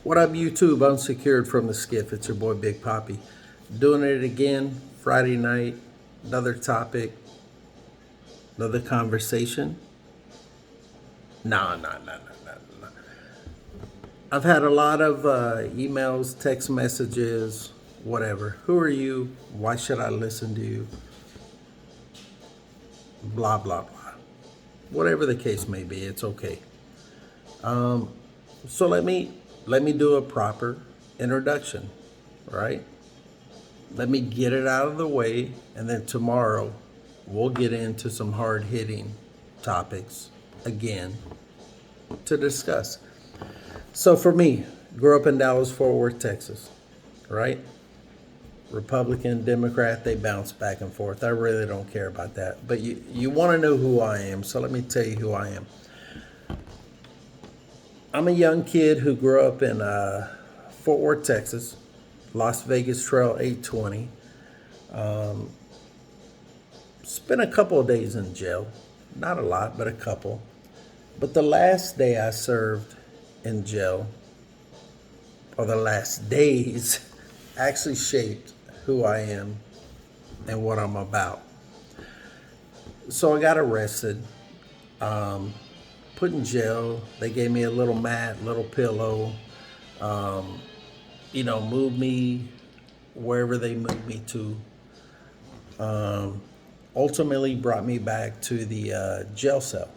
What up, YouTube? Unsecured from the skiff. It's your boy Big Poppy. Doing it again, Friday night. Another topic, another conversation. Nah. I've had a lot of emails, text messages, whatever. Who are you? Why should I listen to you? Blah, blah, blah. Whatever the case may be, it's okay. So let me do a proper introduction, right? Let me get it out of the way, and then tomorrow we'll get into some hard hitting topics again to discuss. So for me, grew up in Dallas, Fort Worth, Texas, right? Republican, Democrat, they bounce back and forth. I really don't care about that. But you want to know who I am, so let me tell you who I am. I'm a young kid who grew up in Fort Worth, Texas, Las Vegas Trail 820. Spent a couple of days in jail. Not a lot, but a couple. But the last day I served in jail, or the last days, actually shaped who I am and what I'm about. So I got arrested, put in jail. They gave me a little mat, little pillow, moved me wherever they moved me to. Ultimately brought me back to the jail cell.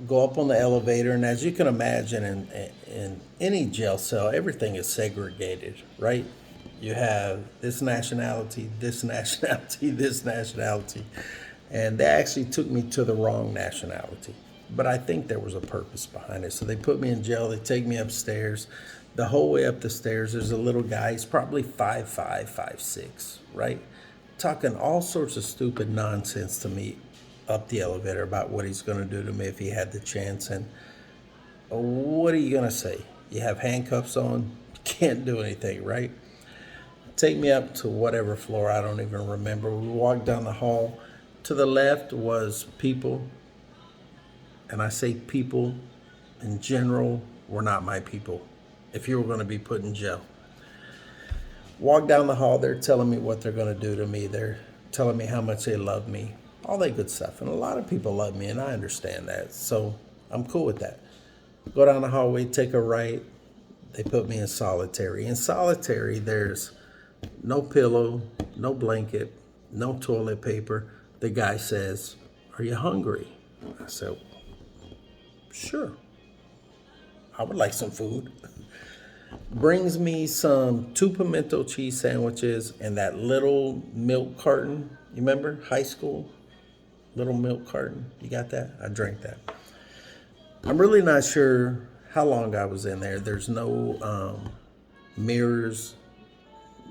Go up on the elevator, and as you can imagine, in any jail cell, everything is segregated, right? You have this nationality, this nationality, this nationality, and they actually took me to the wrong nationality. But I think there was a purpose behind it. So they put me in jail. They take me upstairs. The whole way up the stairs, there's a little guy. He's probably 5'5", 5'6", right? Talking all sorts of stupid nonsense to me up the elevator about what he's going to do to me if he had the chance. And what are you going to say? You have handcuffs on, can't do anything, right? Take me up to whatever floor, I don't even remember. We walked down the hall. To the left was people, and I say people in general were not my people if you were going to be put in jail. Walk down the hall, they're telling me what they're going to do to me. They're telling me how much they love me, all that good stuff. And a lot of people love me, and I understand that. So I'm cool with that. Go down the hallway, take a right. They put me in solitary. In solitary, there's no pillow, no blanket, no toilet paper. The guy says, "Are you hungry?" I said, "Sure. I would like some food." Brings me some two pimento cheese sandwiches and that little milk carton. You remember high school? Little milk carton. You got that? I drank that. I'm really not sure how long I was in there. There's no mirrors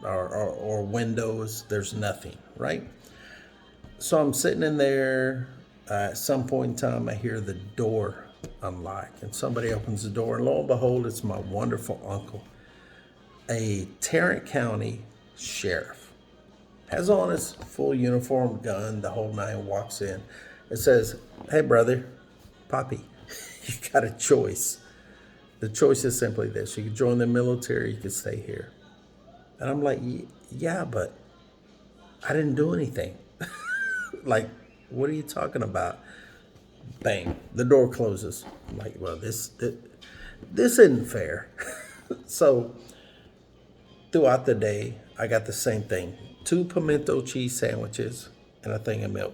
or windows. There's nothing, right? So I'm sitting in there. At some point in time, I hear the door unlock, and somebody opens the door, and lo and behold, it's my wonderful uncle, a Tarrant County sheriff. Has on his full uniform, gun, the whole nine, walks in. It says, "Hey, brother, Poppy, you got a choice. The choice is simply this. You can join the military, you can stay here." And I'm like, "Yeah, but I didn't do anything." Like, what are you talking about? Bang, the door closes. I'm like, well, this isn't fair. So throughout the day, I got the same thing: two pimento cheese sandwiches and a thing of milk.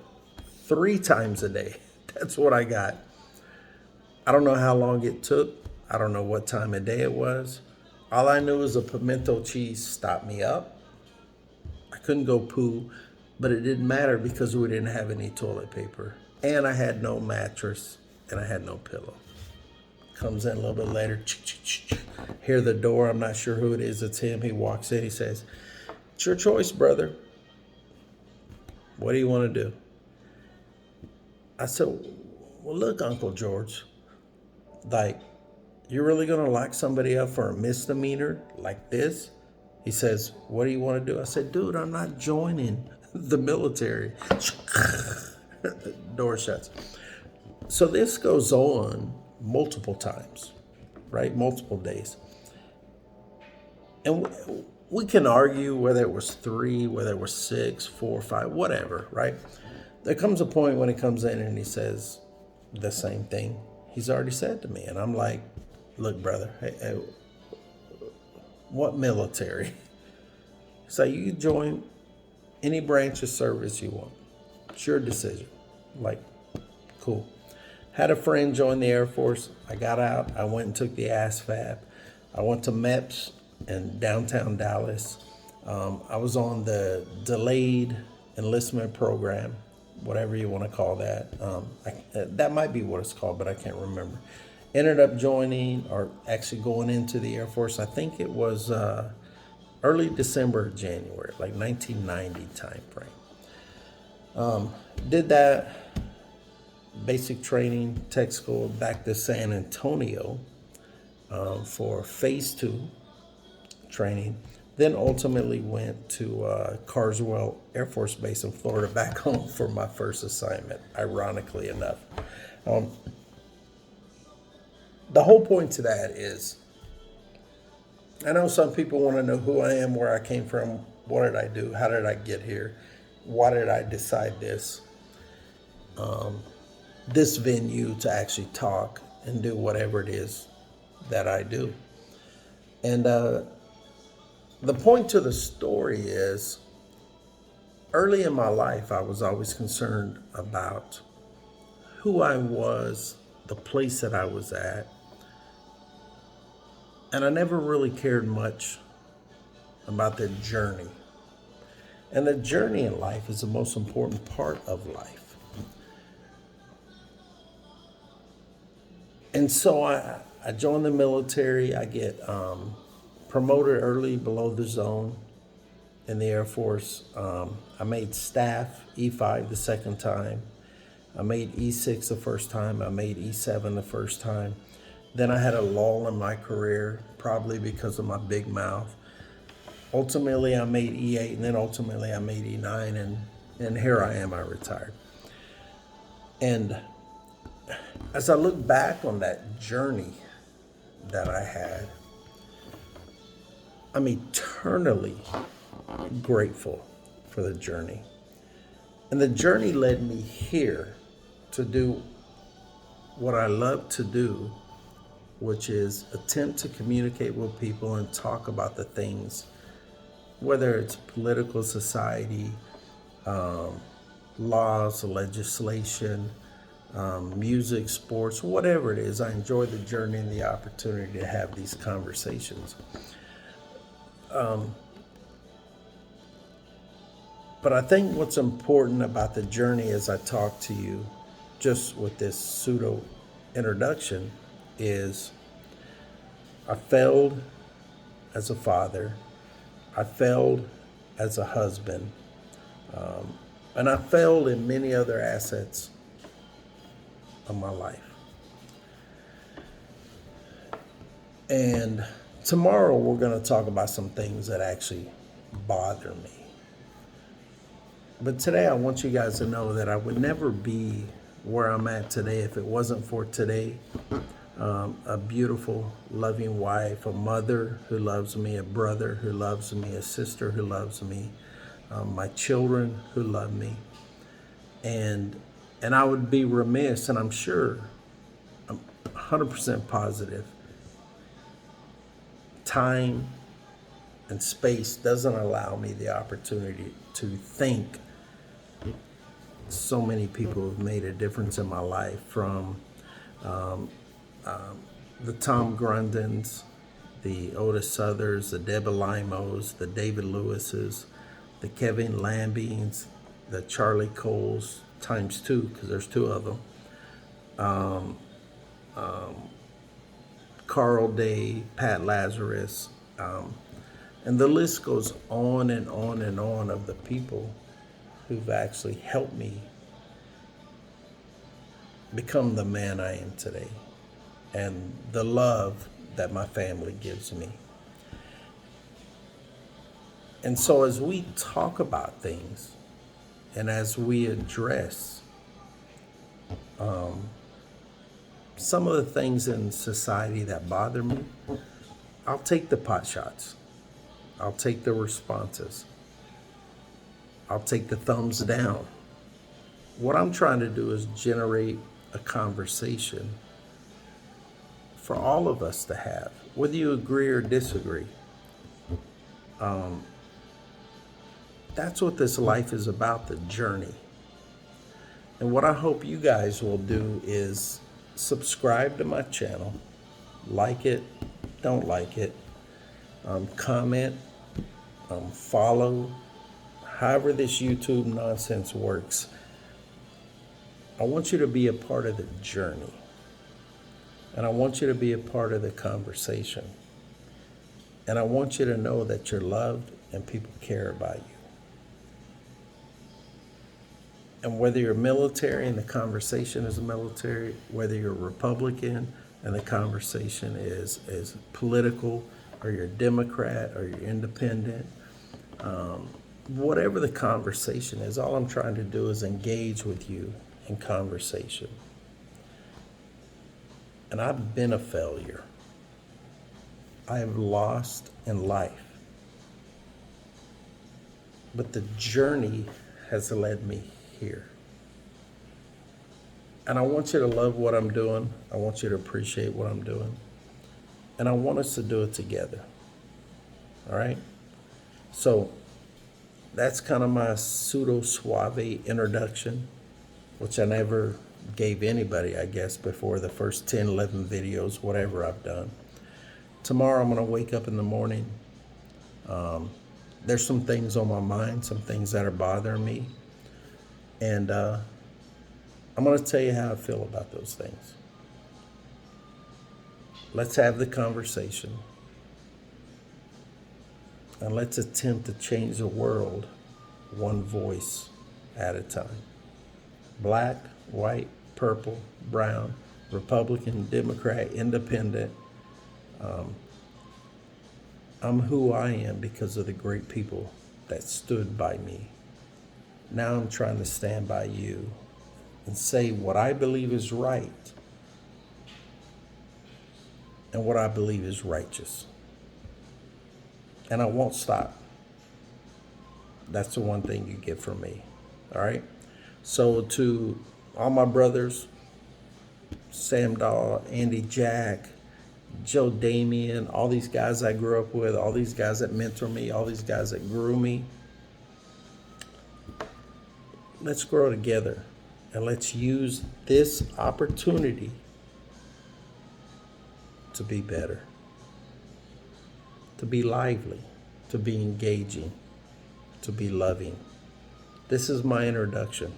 3 times a day. That's what I got. I don't know how long it took. I don't know what time of day it was. All I knew is a pimento cheese stopped me up. I couldn't go poo, but it didn't matter because we didn't have any toilet paper. And I had no mattress, and I had no pillow. Comes in a little bit later. Hear the door. I'm not sure who it is. It's him. He walks in. He says, "It's your choice, brother. What do you want to do?" I said, "Well, look, Uncle George, like, you're really going to lock somebody up for a misdemeanor like this?" He says, "What do you want to do?" I said, "Dude, I'm not joining the military." Door shuts. So this goes on multiple times. right? Multiple days. And we can argue whether it was 3, whether it was 6, 4, 5, whatever, right? There comes a point when he comes in and he says the same thing he's already said to me. And I'm like, look, brother, hey, what military? So you can join any branch of service you want. It's your decision. Like, cool. Had a friend join the Air Force. I got out. I went and took the ASVAB. I went to MEPS in downtown Dallas. I was on the delayed enlistment program, whatever you want to call that. That might be what it's called, but I can't remember. Ended up joining, or actually going into the Air Force. I think it was early December, January, like 1990 time frame. Did that basic training, tech school, back to San Antonio for phase 2 training. Then ultimately went to Carswell Air Force Base in Florida, back home for my first assignment, ironically enough. The whole point to that is, I know some people want to know who I am, where I came from, what did I do, how did I get here, why did I decide this venue to actually talk and do whatever it is that I do. And the point to the story is, early in my life, I was always concerned about who I was, the place that I was at, and I never really cared much about the journey. And the journey in life is the most important part of life. And so I joined the military. I get promoted early below the zone in the Air Force. I made staff E5 the second time. I made E6 the first time. I made E7 the first time. Then I had a lull in my career, probably because of my big mouth. Ultimately, I made E8, and then ultimately I made E9, and here I am, I retired. And as I look back on that journey that I had, I'm eternally grateful for the journey. And the journey led me here to do what I love to do, which is attempt to communicate with people and talk about the things, whether it's political, society, laws, legislation, music, sports, whatever it is. I enjoy the journey and the opportunity to have these conversations. But I think what's important about the journey as I talk to you, just with this pseudo introduction, is I failed as a father, I failed as a husband, and I failed in many other assets of my life. And tomorrow we're going to talk about some things that actually bother me. But today I want you guys to know that I would never be where I'm at today if it wasn't for today. A beautiful, loving wife, a mother who loves me, a brother who loves me, a sister who loves me, my children who love me. And I would be remiss, and I'm sure, I'm 100% positive, time and space doesn't allow me the opportunity to think so many people have made a difference in my life, from the Tom Grundens, the Otis Southers, the Deborah Limos, the David Lewises, the Kevin Lambines, the Charlie Coles, times 2, because there's 2 of them, Carl Day, Pat Lazarus, and the list goes on and on and on of the people who've actually helped me become the man I am today, and the love that my family gives me. And so as we talk about things, and as we address some of the things in society that bother me, I'll take the pot shots. I'll take the responses. I'll take the thumbs down. What I'm trying to do is generate a conversation for all of us to have, whether you agree or disagree. That's what this life is about, the journey. And what I hope you guys will do is subscribe to my channel, like it, don't like it, comment, follow, however this YouTube nonsense works. I want you to be a part of the journey. And I want you to be a part of the conversation. And I want you to know that you're loved and people care about you. And whether you're military and the conversation is military, whether you're Republican and the conversation is political, or you're Democrat or you're independent, whatever the conversation is, all I'm trying to do is engage with you in conversation. And I've been a failure. I have lost in life. But the journey has led me here. And I want you to love what I'm doing. I want you to appreciate what I'm doing. And I want us to do it together. All right? So that's kind of my pseudo suave introduction, which I never gave anybody, I guess, before the first 10, 11 videos, whatever I've done. Tomorrow I'm going to wake up in the morning. There's some things on my mind, some things that are bothering me. And I'm going to tell you how I feel about those things. Let's have the conversation. And let's attempt to change the world one voice at a time. Black, white, purple, brown, Republican, Democrat, independent. I'm who I am because of the great people that stood by me. Now I'm trying to stand by you and say what I believe is right and what I believe is righteous. And I won't stop. That's the one thing you get from me. All right? So to all my brothers, Sam Dahl, Andy Jack, Joe Damien, all these guys I grew up with, all these guys that mentor me, all these guys that grew me, let's grow together and let's use this opportunity to be better, to be lively, to be engaging, to be loving. This is my introduction.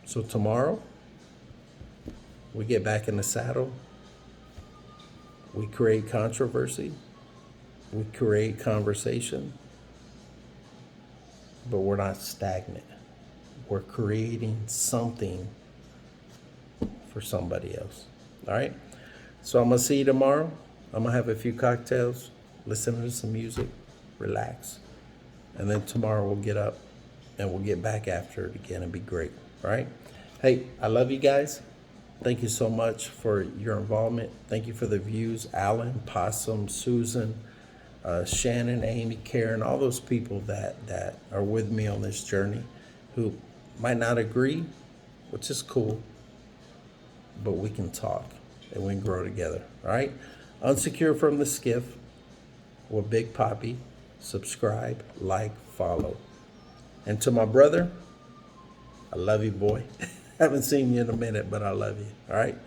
So tomorrow, we get back in the saddle. We create controversy. We create conversation. But we're not stagnant. We're creating something for somebody else. All right? So I'm going to see you tomorrow. I'm going to have a few cocktails, listen to some music, relax. And then tomorrow we'll get up and we'll get back after it again and be great. All right? Hey, I love you guys. Thank you so much for your involvement. Thank you for the views. Alan, Possum, Susan, Shannon, Amy, Karen, all those people that are with me on this journey who might not agree, which is cool, but we can talk and we can grow together. All right? Unsecure from the Skiff with Big Poppy. Subscribe, like, follow. And to my brother, I love you, boy. Haven't seen you in a minute, but I love you. All right?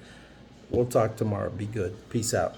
We'll talk tomorrow. Be good. Peace out.